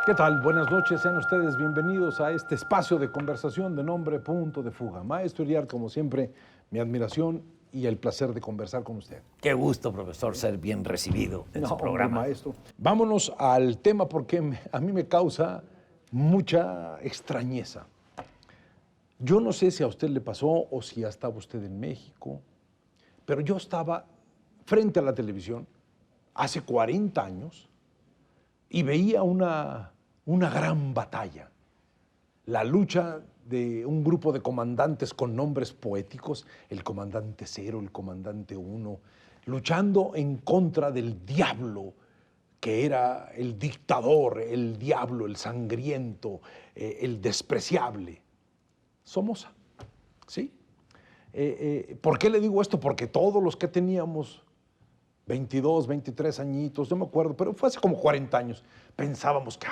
¿Qué tal? Buenas noches, sean ustedes bienvenidos a este espacio de conversación de nombre Punto de Fuga. Maestro Iriart, como siempre, mi admiración y el placer de conversar con usted. Qué gusto, profesor, ser bien recibido en su programa. Maestro. Vámonos al tema porque a mí me causa mucha extrañeza. Yo no sé si a usted le pasó o si ya estaba usted en México, pero yo estaba frente a la televisión hace 40 años y veía una gran batalla, la lucha de un grupo de comandantes con nombres poéticos, el comandante 0, el comandante 1, luchando en contra del diablo, que era el dictador, el diablo, el sangriento, el despreciable, Somoza, ¿sí? ¿Por qué le digo esto? Porque todos los que teníamos 22, 23 añitos, no me acuerdo, pero fue hace como 40 años, pensábamos que,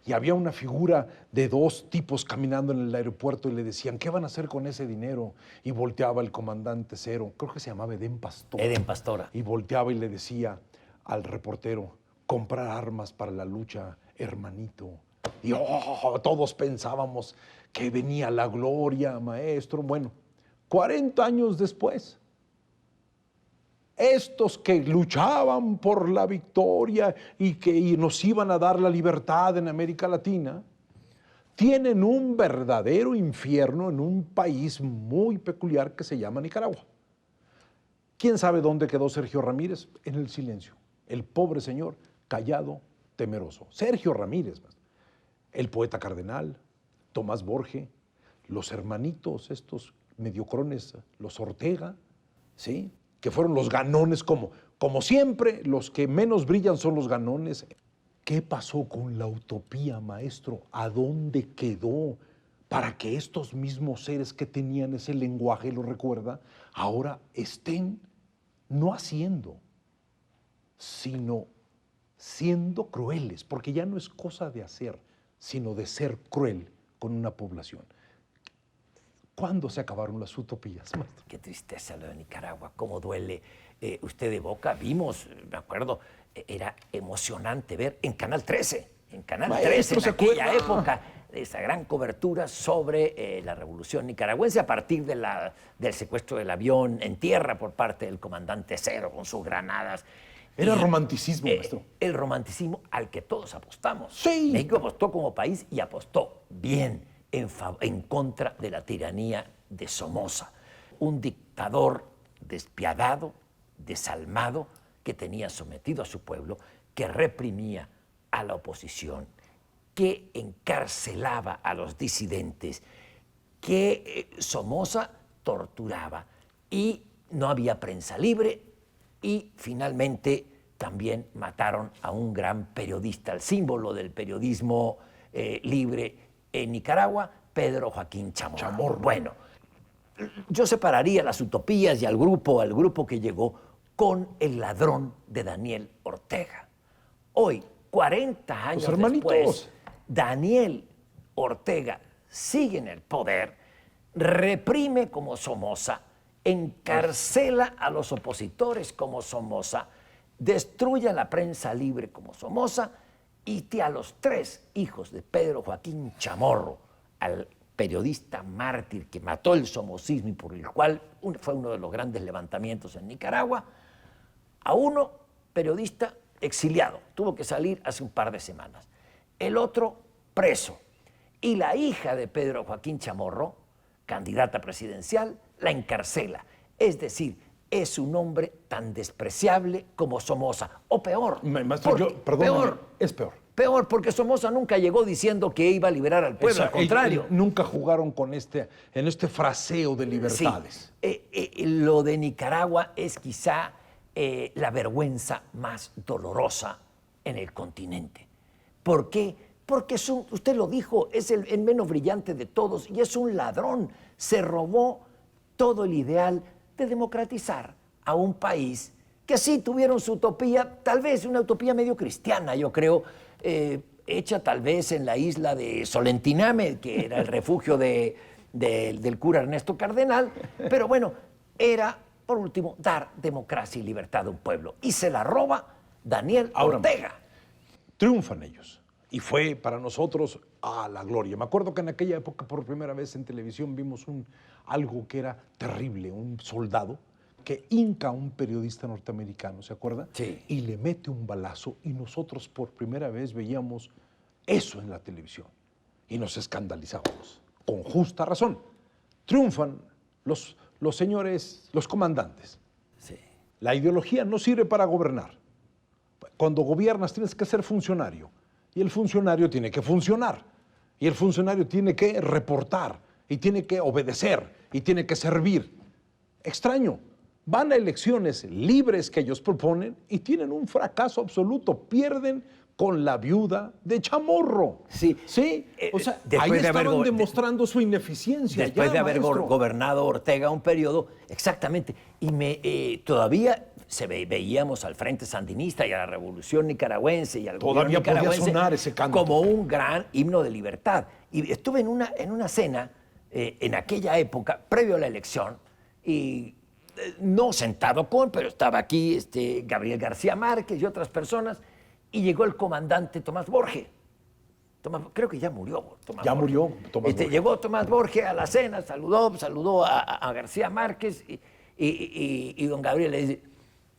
y había una figura de dos tipos caminando en el aeropuerto y le decían, ¿qué van a hacer con ese dinero? Y volteaba el comandante 0, creo que se llamaba Eden Pastora. Eden Pastora. Y volteaba y le decía al reportero, comprar armas para la lucha, hermanito. Y todos pensábamos que venía la gloria, maestro. Bueno, 40 años después, estos que luchaban por la victoria y que nos iban a dar la libertad en América Latina, tienen un verdadero infierno en un país muy peculiar que se llama Nicaragua. ¿Quién sabe dónde quedó Sergio Ramírez? En el silencio. El pobre señor, callado, temeroso. Sergio Ramírez, el poeta cardenal, Tomás Borge, los hermanitos estos mediocrones, los Ortega, ¿sí?, que fueron los ganones, como siempre, los que menos brillan son los ganones. ¿Qué pasó con la utopía, maestro? ¿A dónde quedó? Para que estos mismos seres que tenían ese lenguaje, lo recuerda, ahora estén no haciendo, sino siendo crueles, porque ya no es cosa de hacer, sino de ser cruel con una población. ¿Cuándo se acabaron las utopías, maestro? Qué tristeza lo de Nicaragua, cómo duele. Usted evoca, vimos, me acuerdo, era emocionante ver en Canal 13, en aquella época, esa gran cobertura sobre la revolución nicaragüense a partir del secuestro del avión en tierra por parte del comandante 0 con sus granadas. Era romanticismo, maestro. El romanticismo al que todos apostamos. Sí. México apostó como país y apostó bien en contra de la tiranía de Somoza, un dictador despiadado, desalmado, que tenía sometido a su pueblo, que reprimía a la oposición, que encarcelaba a los disidentes, que Somoza torturaba y no había prensa libre y finalmente también mataron a un gran periodista, el símbolo del periodismo libre en Nicaragua, Pedro Joaquín Chamorro. Bueno, yo separaría las utopías y al grupo que llegó con el ladrón de Daniel Ortega. Hoy, 40 años después, Daniel Ortega sigue en el poder, reprime como Somoza, encarcela a los opositores como Somoza, destruye a la prensa libre como Somoza y a los 3 hijos de Pedro Joaquín Chamorro, al periodista mártir que mató el somocismo y por el cual fue uno de los grandes levantamientos en Nicaragua, a uno periodista exiliado, tuvo que salir hace un par de semanas, el otro preso, y la hija de Pedro Joaquín Chamorro, candidata presidencial, la encarcela. Es decir, es un hombre tan despreciable como Somoza, o peor. Maestro, perdón, es peor. Peor, porque Somoza nunca llegó diciendo que iba a liberar al pueblo, al contrario. Nunca jugaron en este fraseo de libertades. Sí. Lo de Nicaragua es quizá la vergüenza más dolorosa en el continente. ¿Por qué? Porque usted lo dijo, es el menos brillante de todos y es un ladrón. Se robó todo el ideal de democratizar a un país que sí tuvieron su utopía, tal vez una utopía medio cristiana, yo creo, hecha tal vez en la isla de Solentiname, que era el refugio del cura Ernesto Cardenal, pero bueno, era, por último, dar democracia y libertad a un pueblo. Y se la roba Daniel Ortega. Triunfan ellos. Y fue para nosotros a la gloria. Me acuerdo que en aquella época por primera vez en televisión vimos algo que era terrible, un soldado que hinca a un periodista norteamericano, ¿se acuerda? Sí. Y le mete un balazo y nosotros por primera vez veíamos eso en la televisión y nos escandalizábamos, con justa razón. Triunfan los señores, los comandantes. Sí. La ideología no sirve para gobernar. Cuando gobiernas tienes que ser funcionario y el funcionario tiene que funcionar y el funcionario tiene que reportar y tiene que obedecer y tiene que servir. Extraño. Van a elecciones libres que ellos proponen y tienen un fracaso absoluto. Pierden con la viuda de Chamorro. Sí. ¿Sí? O sea, ahí Después de estaban demostrando su ineficiencia. Después ya, de haber maestro. gobernado Ortega un periodo, exactamente. Y todavía veíamos al Frente Sandinista y a la Revolución Nicaragüense y al Todavía gobierno podía nicaragüense sonar ese canto. como un gran himno de libertad. Y estuve en una cena en aquella época, previo a la elección, y no sentado pero estaba aquí Gabriel García Márquez y otras personas, y llegó el comandante Tomás Borge. Creo que ya murió Tomás Ya Borge. murió Tomás Borge. Llegó Tomás Borge a la cena, saludó a García Márquez y don Gabriel le dice,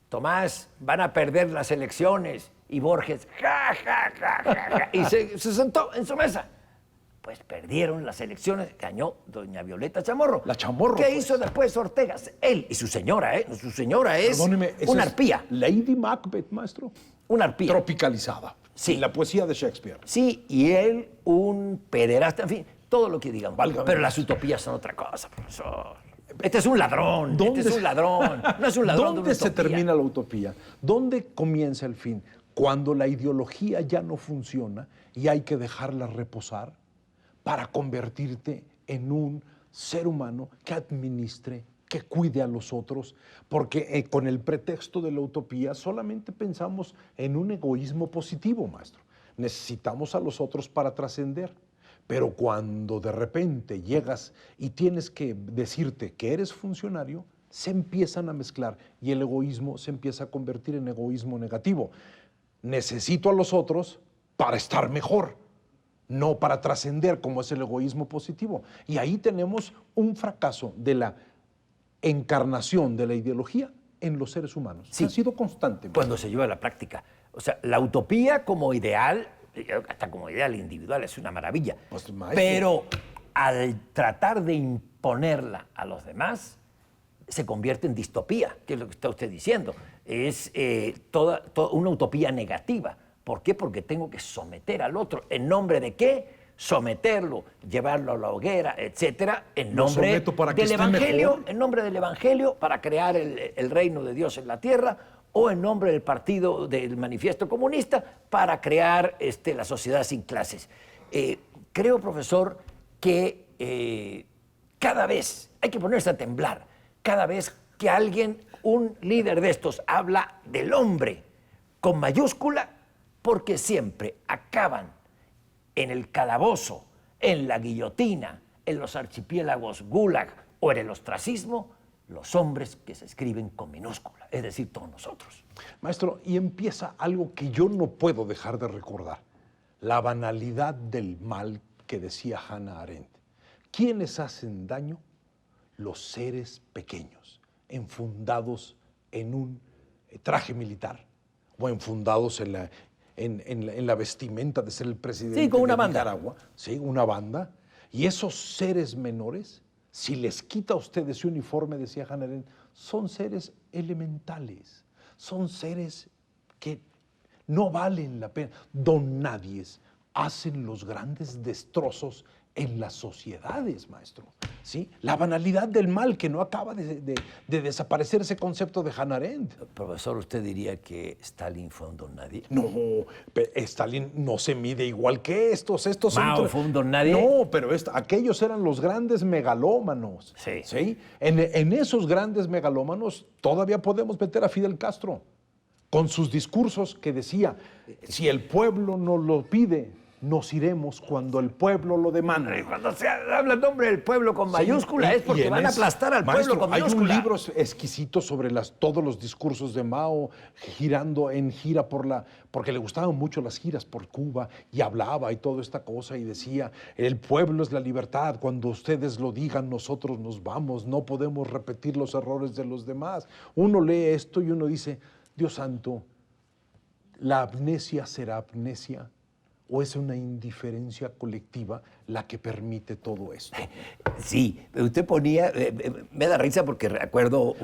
Tomás, van a perder las elecciones. Y Borges, ja, ja, ja, ja, ja, y se sentó en su mesa. Pues perdieron las elecciones, ganó doña Violeta Chamorro. La Chamorro, ¿Qué pues. hizo después Ortega? Él y su señora, ¿eh? Su señora es Perdóneme, eso una es arpía. Lady Macbeth, maestro. Una arpía. Tropicalizada. Sí. En la poesía de Shakespeare. Sí, y él un pederasta, en fin, todo lo que digamos. Válgame. Pero las utopías son otra cosa, profesor. Este es un ladrón, ¿Dónde este es un ladrón. No es un ladrón de una ¿Dónde se utopía. termina la utopía? ¿Dónde comienza el fin? Cuando la ideología ya no funciona y hay que dejarla reposar para convertirte en un ser humano que administre, que cuide a los otros, porque con el pretexto de la utopía solamente pensamos en un egoísmo positivo, maestro. Necesitamos a los otros para trascender. Pero cuando de repente llegas y tienes que decirte que eres funcionario, se empiezan a mezclar y el egoísmo se empieza a convertir en egoísmo negativo. Necesito a los otros para estar mejor, no para trascender, como es el egoísmo positivo. Y ahí tenemos un fracaso de la encarnación de la ideología en los seres humanos. Sí. Ha sido constante. Cuando se lleva a la práctica. O sea, la utopía como ideal, hasta como ideal individual, es una maravilla. Pues, maestro. Pero al tratar de imponerla a los demás, se convierte en distopía, que es lo que está usted diciendo. Es toda una utopía negativa. ¿Por qué? Porque tengo que someter al otro. ¿En nombre de qué? Someterlo, llevarlo a la hoguera, etcétera, en Lo nombre someto para que del esté evangelio, mejor. en nombre del evangelio para crear el reino de Dios en la tierra, o en nombre del partido del manifiesto comunista para crear la sociedad sin clases. Creo, profesor, que cada vez hay que ponerse a temblar, cada vez que alguien, un líder de estos, habla del hombre con mayúscula, porque siempre acaban en el calabozo, en la guillotina, en los archipiélagos Gulag o en el ostracismo, los hombres que se escriben con minúscula, es decir, todos nosotros. Maestro, y empieza algo que yo no puedo dejar de recordar, la banalidad del mal que decía Hannah Arendt. ¿Quiénes hacen daño? Los seres pequeños, enfundados en un traje militar o enfundados en la vestimenta de ser el presidente Sí, con una de banda. Nicaragua. Sí, una banda. Y esos seres menores, si les quita a ustedes ese uniforme, decía Hannah Arendt, son seres elementales, son seres que no valen la pena. Don nadies hacen los grandes destrozos en las sociedades, maestro. ¿Sí? La banalidad del mal que no acaba de desaparecer ese concepto de Hannah Arendt. Profesor, ¿usted diría que Stalin fue un don nadie? No, Stalin no se mide igual que estos. ¿Mao fue un don nadie? No, pero aquellos eran los grandes megalómanos. Sí. En esos grandes megalómanos todavía podemos meter a Fidel Castro con sus discursos que decía, si el pueblo nos lo pide, nos iremos cuando el pueblo lo demande. Cuando se habla en nombre del pueblo con mayúscula es porque van a aplastar al pueblo con mayúscula. Hay un libro exquisito sobre todos los discursos de Mao girando en gira porque le gustaban mucho las giras por Cuba y hablaba y toda esta cosa y decía, el pueblo es la libertad, cuando ustedes lo digan nosotros nos vamos, no podemos repetir los errores de los demás. Uno lee esto y uno dice, Dios santo, ¿la amnesia será amnesia o es una indiferencia colectiva la que permite todo esto? Sí, usted ponía, me da risa porque recuerdo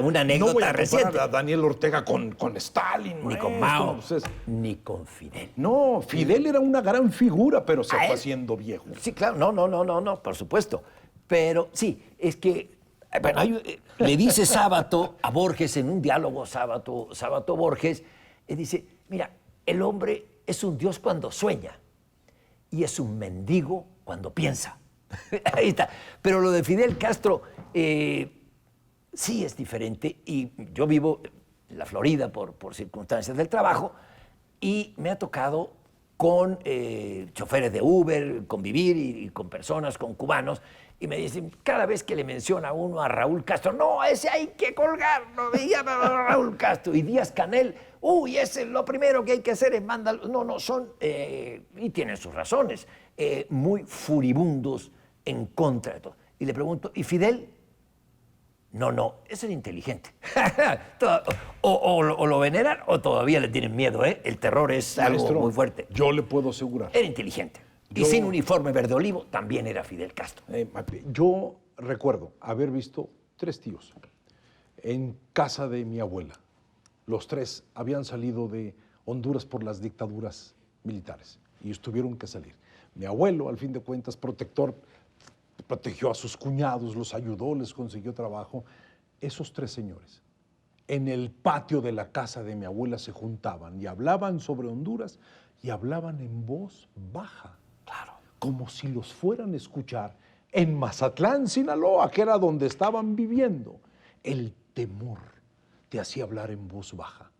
una anécdota no voy a reciente. A Daniel Ortega con Stalin. Ni con Mao, ni con Fidel. No, Fidel era una gran figura, pero se fue haciendo viejo. Sí, claro, no, por supuesto. Pero sí, es que, bueno, le dice Sábato a Borges en un diálogo, Sábato-Borges, dice, mira, el hombre es un dios cuando sueña y es un mendigo cuando piensa. Ahí está. Pero lo de Fidel Castro sí es diferente y yo vivo en la Florida por circunstancias del trabajo y me ha tocado con choferes de Uber convivir y con personas, con cubanos, y me dicen, cada vez que le menciona uno a Raúl Castro, no, ese hay que colgarlo, me llama Raúl Castro. Y Díaz-Canel, uy, ese lo primero que hay que hacer es mandarlo. No, son, y tienen sus razones, muy furibundos en contra de todo. Y le pregunto, ¿y Fidel? No, ese era inteligente. o lo veneran o todavía le tienen miedo, ¿eh? El terror es algo muy fuerte. Yo le puedo asegurar. Era inteligente. Y sin uniforme verde olivo también era Fidel Castro. Yo recuerdo haber visto 3 tíos en casa de mi abuela. Los 3 habían salido de Honduras por las dictaduras militares y tuvieron que salir. Mi abuelo, al fin de cuentas, protector, protegió a sus cuñados, los ayudó, les consiguió trabajo. Esos 3 señores en el patio de la casa de mi abuela se juntaban y hablaban sobre Honduras y hablaban en voz baja. Claro, como si los fueran a escuchar en Mazatlán, Sinaloa, que era donde estaban viviendo. El temor te hacía hablar en voz baja.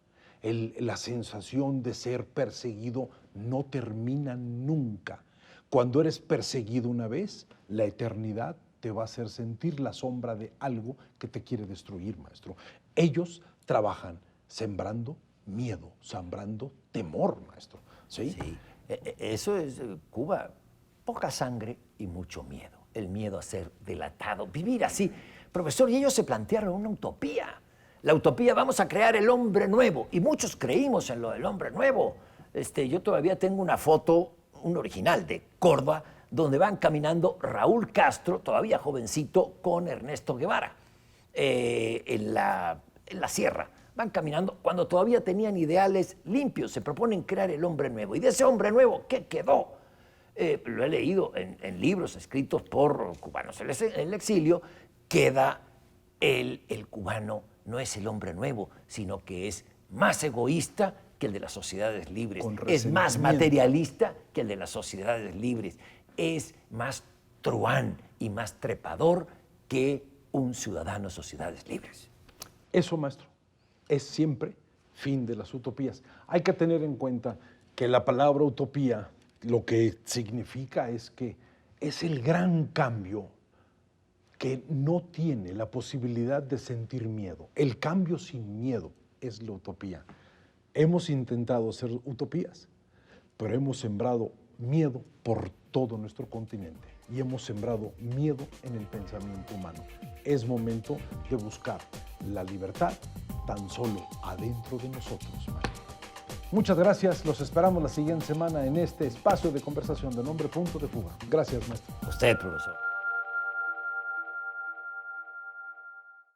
La sensación de ser perseguido no termina nunca. Cuando eres perseguido una vez, la eternidad te va a hacer sentir la sombra de algo que te quiere destruir, maestro. Ellos trabajan sembrando miedo, sembrando temor, maestro. ¿Sí? Sí. Eso es Cuba, poca sangre y mucho miedo. El miedo a ser delatado, vivir así. Profesor, y ellos se plantearon una utopía. La utopía, vamos a crear el hombre nuevo. Y muchos creímos en lo del hombre nuevo. Yo todavía tengo una foto, un original de Córdoba, donde van caminando Raúl Castro, todavía jovencito, con Ernesto Guevara, en la sierra. Van caminando cuando todavía tenían ideales limpios, se proponen crear el hombre nuevo. Y de ese hombre nuevo, ¿qué quedó? Lo he leído en libros escritos por cubanos en el exilio, queda el cubano no es el hombre nuevo, sino que es más egoísta que el de las sociedades libres, es más materialista que el de las sociedades libres, es más truán y más trepador que un ciudadano de sociedades libres. Eso, maestro, es siempre fin de las utopías. Hay que tener en cuenta que la palabra utopía lo que significa es que es el gran cambio que no tiene la posibilidad de sentir miedo. El cambio sin miedo es la utopía. Hemos intentado hacer utopías, pero hemos sembrado miedo por todo nuestro continente y hemos sembrado miedo en el pensamiento humano. Es momento de buscar la libertad tan solo adentro de nosotros, maestro. Muchas gracias, los esperamos la siguiente semana en este espacio de conversación de Nombre Punto de Fuga. Gracias, maestro. Usted, profesor.